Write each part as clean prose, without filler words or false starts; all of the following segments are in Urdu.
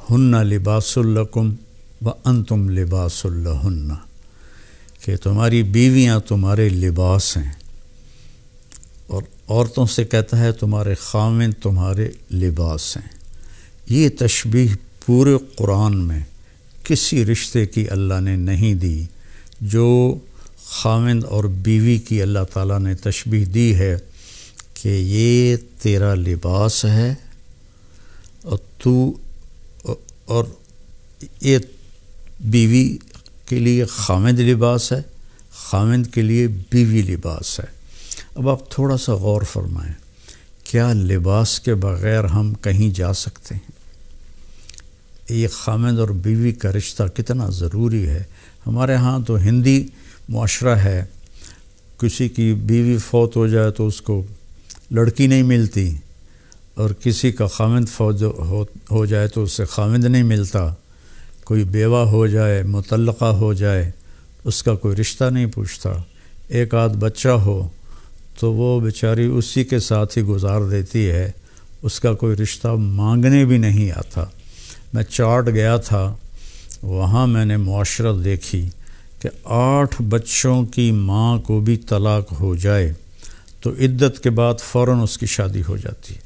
ہن لباس لکم وانتم لباس لہن، کہ تمہاری بیویاں تمہارے لباس ہیں، اور عورتوں سے کہتا ہے تمہارے خاوند تمہارے لباس ہیں۔ یہ تشبیہ پورے قرآن میں کسی رشتے کی اللہ نے نہیں دی جو خاوند اور بیوی کی اللہ تعالیٰ نے تشبیہ دی ہے کہ یہ تیرا لباس ہے اور یہ بیوی کے لیے خاوند لباس ہے، خاوند کے لیے بیوی لباس ہے۔ اب آپ تھوڑا سا غور فرمائیں، کیا لباس کے بغیر ہم کہیں جا سکتے ہیں؟ یہ خاوند اور بیوی کا رشتہ کتنا ضروری ہے۔ ہمارے ہاں تو ہندی معاشرہ ہے، کسی کی بیوی فوت ہو جائے تو اس کو لڑکی نہیں ملتی، اور کسی کا خاوند فوت ہو جائے تو اس سے خاوند نہیں ملتا، کوئی بیوہ ہو جائے، مطلقہ ہو جائے، اس کا کوئی رشتہ نہیں پوچھتا، ایک آدھ بچہ ہو تو وہ بیچاری اسی کے ساتھ ہی گزار دیتی ہے، اس کا کوئی رشتہ مانگنے بھی نہیں آتا۔ میں چاٹ گیا تھا، وہاں میں نے معاشرت دیکھی کہ 8 بچوں کی ماں کو بھی طلاق ہو جائے تو عدت کے بعد فوراً اس کی شادی ہو جاتی ہے،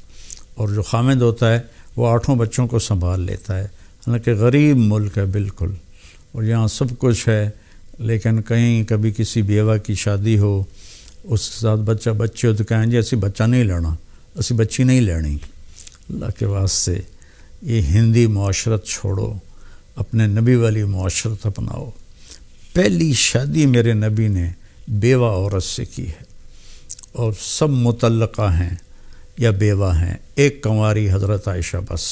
اور جو خاوند ہوتا ہے وہ 8 بچوں کو سنبھال لیتا ہے۔ حالانکہ غریب ملک ہے بالکل، اور یہاں سب کچھ ہے، لیکن کہیں کبھی کسی بیوہ کی شادی ہو، اس کے ساتھ بچے ہو تو کہیں جی اسی بچہ نہیں لینا، اسی بچی نہیں لینی۔ اللہ کے واسطے یہ ہندی معاشرت چھوڑو، اپنے نبی والی معاشرت اپناؤ۔ پہلی شادی میرے نبی نے بیوہ عورت سے کی ہے، اور سب مطلقہ ہیں یا بیوہ ہیں، ایک کنواری حضرت عائشہ بس۔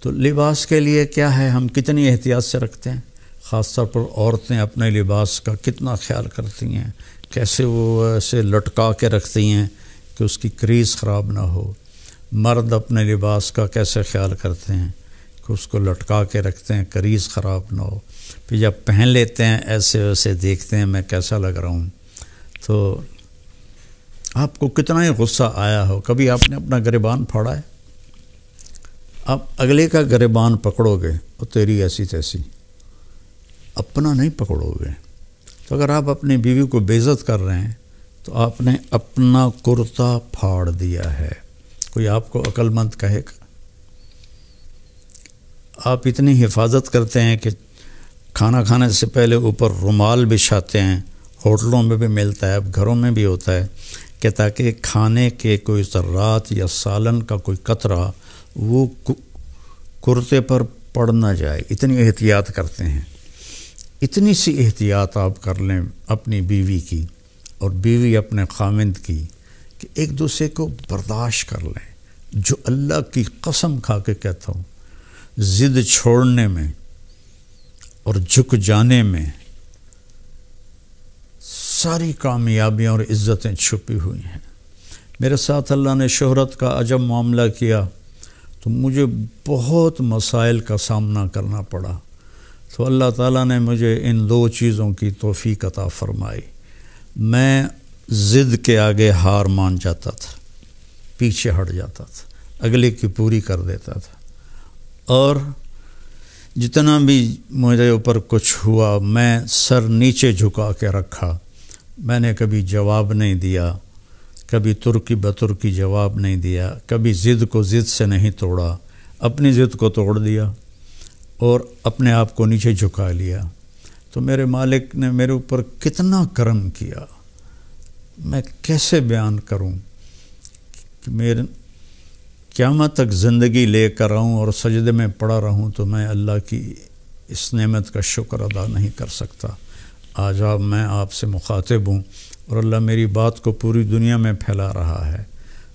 تو لباس کے لیے کیا ہے، ہم کتنی احتیاط سے رکھتے ہیں، خاص طور پر عورتیں اپنے لباس کا کتنا خیال کرتی ہیں، کیسے وہ ایسے لٹکا کے رکھتی ہیں کہ اس کی کریز خراب نہ ہو۔ مرد اپنے لباس کا کیسے خیال کرتے ہیں کہ اس کو لٹکا کے رکھتے ہیں، کریز خراب نہ ہو، پھر جب پہن لیتے ہیں ایسے ویسے دیکھتے ہیں میں کیسا لگ رہا ہوں۔ تو آپ کو کتنا ہی غصہ آیا ہو، کبھی آپ نے اپنا گریبان پھاڑا ہے؟ آپ اگلے کا گریبان پکڑو گے وہ تیری ایسی تیسی، اپنا نہیں پکڑو گے۔ تو اگر آپ اپنی بیوی کو بے عزت کر رہے ہیں تو آپ نے اپنا کرتا پھاڑ دیا ہے۔ کوئی آپ کو عقل مند کہے گا؟ آپ اتنی حفاظت کرتے ہیں کہ کھانا کھانے سے پہلے اوپر رومال بچھاتے ہیں، ہوٹلوں میں بھی ملتا ہے، اب گھروں میں بھی ہوتا ہے، کہ تاکہ کھانے کے کوئی ذرات یا سالن کا کوئی قطرہ وہ کرتے پر پڑ نہ جائے۔ اتنی احتیاط کرتے ہیں۔ اتنی سی احتیاط آپ کر لیں اپنی بیوی کی اور بیوی اپنے خاوند کی، کہ ایک دوسرے کو برداشت کر لیں۔ جو اللہ کی قسم کھا کے کہتا ہوں، ضد چھوڑنے میں اور جھک جانے میں ساری کامیابیاں اور عزتیں چھپی ہوئی ہیں۔ میرے ساتھ اللہ نے شہرت کا عجب معاملہ کیا تو مجھے بہت مسائل کا سامنا کرنا پڑا، تو اللہ تعالیٰ نے مجھے ان 2 چیزوں کی توفیق عطا فرمائی۔ میں ضد کے آگے ہار مان جاتا تھا، پیچھے ہٹ جاتا تھا، اگلے کی پوری کر دیتا تھا، اور جتنا بھی میرے اوپر کچھ ہوا میں سر نیچے جھکا کے رکھا۔ میں نے کبھی جواب نہیں دیا، کبھی ترکی بترکی جواب نہیں دیا، کبھی ضد کو ضد سے نہیں توڑا، اپنی ضد کو توڑ دیا اور اپنے آپ کو نیچے جھکا لیا۔ تو میرے مالک نے میرے اوپر کتنا کرم کیا، میں کیسے بیان کروں کہ میرے قیامت تک زندگی لے کر رہوں اور سجدے میں پڑا رہوں تو میں اللہ کی اس نعمت کا شکر ادا نہیں کر سکتا۔ آج میں آپ سے مخاطب ہوں اور اللہ میری بات کو پوری دنیا میں پھیلا رہا ہے۔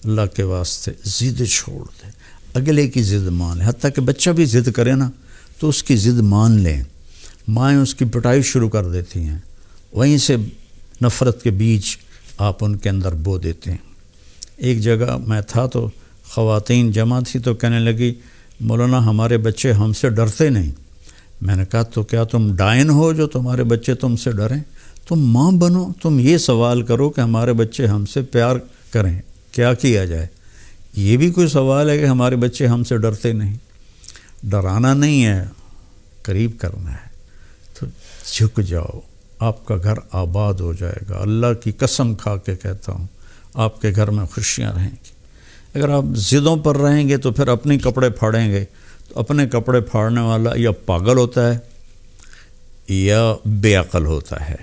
اللہ کے واسطے ضد چھوڑ دے، اگلے کی ضد مان لیں، حتیٰ کہ بچہ بھی ضد کرے نا تو اس کی ضد مان لیں۔ مائیں اس کی پٹائی شروع کر دیتی ہیں، وہیں سے نفرت کے بیج آپ ان کے اندر بو دیتے ہیں۔ ایک جگہ میں تھا تو خواتین جمع تھی تو کہنے لگی مولانا ہمارے بچے ہم سے ڈرتے نہیں۔ میں نے کہا تو کیا تم ڈائن ہو جو تمہارے بچے تم سے ڈریں؟ تم ماں بنو، تم یہ سوال کرو کہ ہمارے بچے ہم سے پیار کریں، کیا کیا جائے؟ یہ بھی کوئی سوال ہے کہ ہمارے بچے ہم سے ڈرتے نہیں؟ ڈرانا نہیں ہے، قریب کرنا ہے۔ تو جھک جاؤ، آپ کا گھر آباد ہو جائے گا۔ اللہ کی قسم کھا کے کہتا ہوں، آپ کے گھر میں خوشیاں رہیں گی۔ اگر آپ ضدوں پر رہیں گے تو پھر اپنے کپڑے پھاڑیں گے، تو اپنے کپڑے پھاڑنے والا یا پاگل ہوتا ہے یا بے عقل ہوتا ہے۔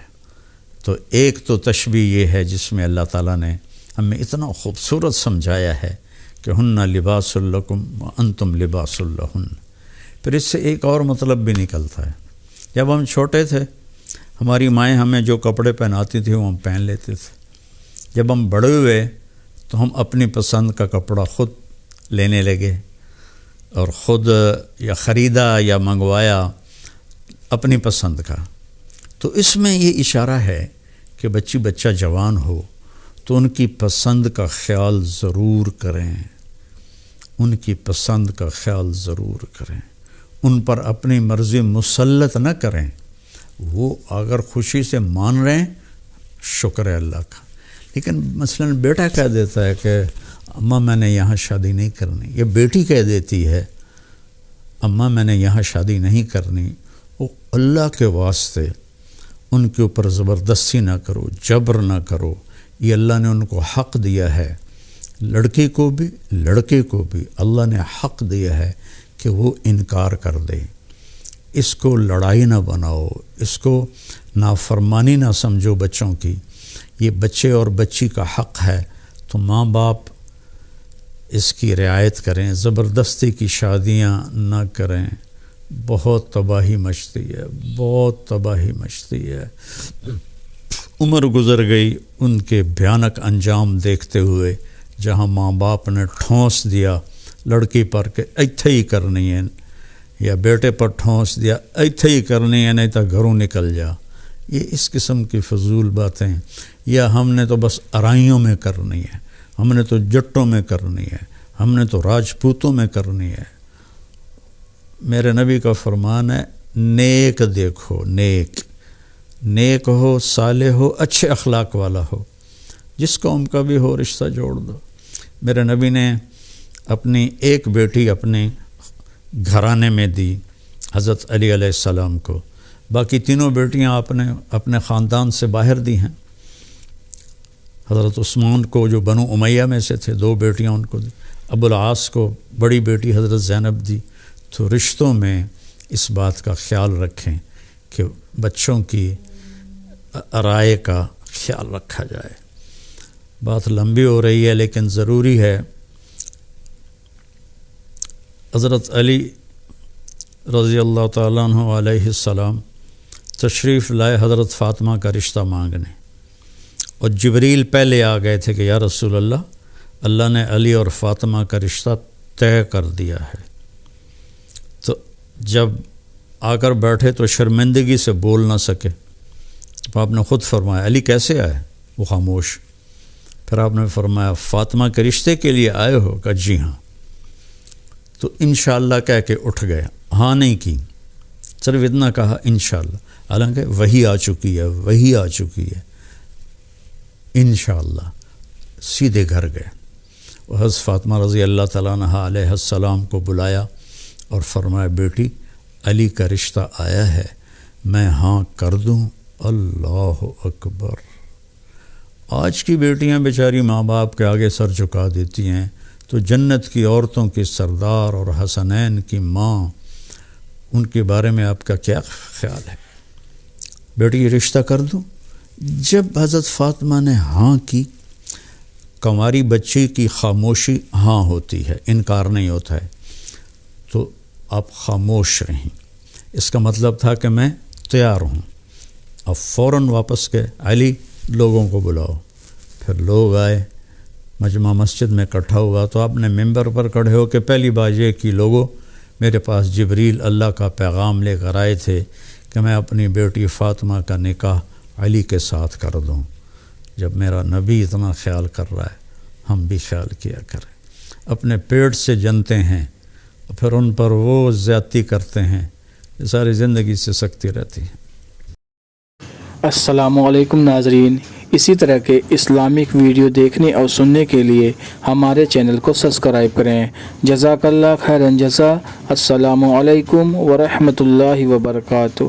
تو ایک تو تشبیہ یہ ہے جس میں اللہ تعالیٰ نے ہمیں اتنا خوبصورت سمجھایا ہے کہ ہن لباس لکم وانتم لباس لہن۔ پھر اس سے ایک اور مطلب بھی نکلتا ہے، جب ہم چھوٹے تھے ہماری مائیں ہمیں جو کپڑے پہناتی تھیں وہ ہم پہن لیتے تھے۔ جب ہم بڑے ہوئے تو ہم اپنی پسند کا کپڑا خود لینے لگے اور خود یا خریدا یا منگوایا اپنی پسند کا۔ تو اس میں یہ اشارہ ہے کہ بچہ جوان ہو تو ان کی پسند کا خیال ضرور کریں، ان کی پسند کا خیال ضرور کریں، ان پر اپنی مرضی مسلط نہ کریں۔ وہ اگر خوشی سے مان رہے ہیں شکر ہے اللہ کا، لیکن مثلا بیٹا کہہ دیتا ہے کہ اماں میں نے یہاں شادی نہیں کرنی، یا بیٹی کہہ دیتی ہے اماں میں نے یہاں شادی نہیں کرنی، وہ اللہ کے واسطے ان کے اوپر زبردستی نہ کرو، جبر نہ کرو۔ یہ اللہ نے ان کو حق دیا ہے، لڑکی کو بھی لڑکے کو بھی اللہ نے حق دیا ہے کہ وہ انکار کر دے۔ اس کو لڑائی نہ بناؤ، اس کو نافرمانی نہ سمجھو بچوں کی۔ یہ بچے اور بچی کا حق ہے، تو ماں باپ اس کی رعایت کریں، زبردستی کی شادیاں نہ کریں۔ بہت تباہی مچتی ہے، بہت تباہی مچتی ہے۔ عمر گزر گئی ان کے بھیانک انجام دیکھتے ہوئے، جہاں ماں باپ نے ٹھونس دیا لڑکی پر کہ ایتھے ہی کرنی ہے، یا بیٹے پر ٹھونس دیا ایتھے ہی کرنی ہے نہیں تو گھروں نکل جا۔ یہ اس قسم کی فضول باتیں، یا ہم نے تو بس ارائیوں میں کرنی ہے، ہم نے تو جٹوں میں کرنی ہے، ہم نے تو راجپوتوں میں کرنی ہے۔ میرے نبی کا فرمان ہے نیک دیکھو، نیک نیک ہو، صالح ہو، اچھے اخلاق والا ہو، جس قوم کا بھی ہو رشتہ جوڑ دو۔ میرے نبی نے اپنی ایک بیٹی اپنے گھرانے میں دی حضرت علی علیہ السلام کو، باقی تینوں بیٹیاں آپ نے اپنے خاندان سے باہر دی ہیں۔ حضرت عثمان کو جو بنو امیہ میں سے تھے 2 بیٹیاں ان کو دی، ابو العاص کو بڑی بیٹی حضرت زینب دی۔ تو رشتوں میں اس بات کا خیال رکھیں کہ بچوں کی رائے کا خیال رکھا جائے۔ بات لمبی ہو رہی ہے لیکن ضروری ہے۔ حضرت علی رضی اللہ تعالیٰ عنہ علیہ السلام تشریف لائے حضرت فاطمہ کا رشتہ مانگنے، اور جبریل پہلے آ گئے تھے کہ یا رسول اللہ، اللہ نے علی اور فاطمہ کا رشتہ طے کر دیا ہے۔ تو جب آ کر بیٹھے تو شرمندگی سے بول نہ سکے، تو آپ نے خود فرمایا علی کیسے آئے؟ وہ خاموش۔ پھر آپ نے فرمایا فاطمہ کے رشتے کے لیے آئے ہو؟ کہ جی ہاں۔ تو انشاءاللہ کہہ کے اٹھ گیا، ہاں نہیں کی، صرف اتنا کہا انشاءاللہ، حالانکہ وہی آ چکی ہے، وہی آ چکی ہے، انشاءاللہ۔ سیدھے گھر گئے، وہ حضرت فاطمہ رضی اللہ تعالیٰ عنہ علیہ السلام کو بلایا اور فرمایا بیٹی علی کا رشتہ آیا ہے، میں ہاں کر دوں؟ اللہ اکبر۔ آج کی بیٹیاں بیچاری ماں باپ کے آگے سر جھکا دیتی ہیں، تو جنت کی عورتوں کی سردار اور حسنین کی ماں، ان کے بارے میں آپ کا کیا خیال ہے؟ بیٹی یہ رشتہ کر دوں؟ جب حضرت فاطمہ نے ہاں کی، کنواری بچی کی خاموشی ہاں ہوتی ہے، انکار نہیں ہوتا ہے، تو آپ خاموش رہیں، اس کا مطلب تھا کہ میں تیار ہوں۔ اب فوراً واپس گئے، علی لوگوں کو بلاؤ۔ پھر لوگ آئے، مجمع مسجد میں اکٹھا ہوا، تو آپ نے ممبر پر کھڑے ہو کہ پہلی بات یہ کہ لوگوں، میرے پاس جبریل اللہ کا پیغام لے کر آئے تھے کہ میں اپنی بیٹی فاطمہ کا نکاح علی کے ساتھ کر دوں۔ جب میرا نبی اتنا خیال کر رہا ہے، ہم بھی خیال کیا کریں۔ اپنے پیٹ سے جنتے ہیں، پھر ان پر وہ زیادتی کرتے ہیں، یہ ساری زندگی سے سکتی رہتی ہے۔ السلام علیکم ناظرین، اسی طرح کے اسلامک ویڈیو دیکھنے اور سننے کے لیے ہمارے چینل کو سبسکرائب کریں۔ جزاک اللہ خیرا جزا۔ السلام علیکم ورحمۃ اللہ وبرکاتہ۔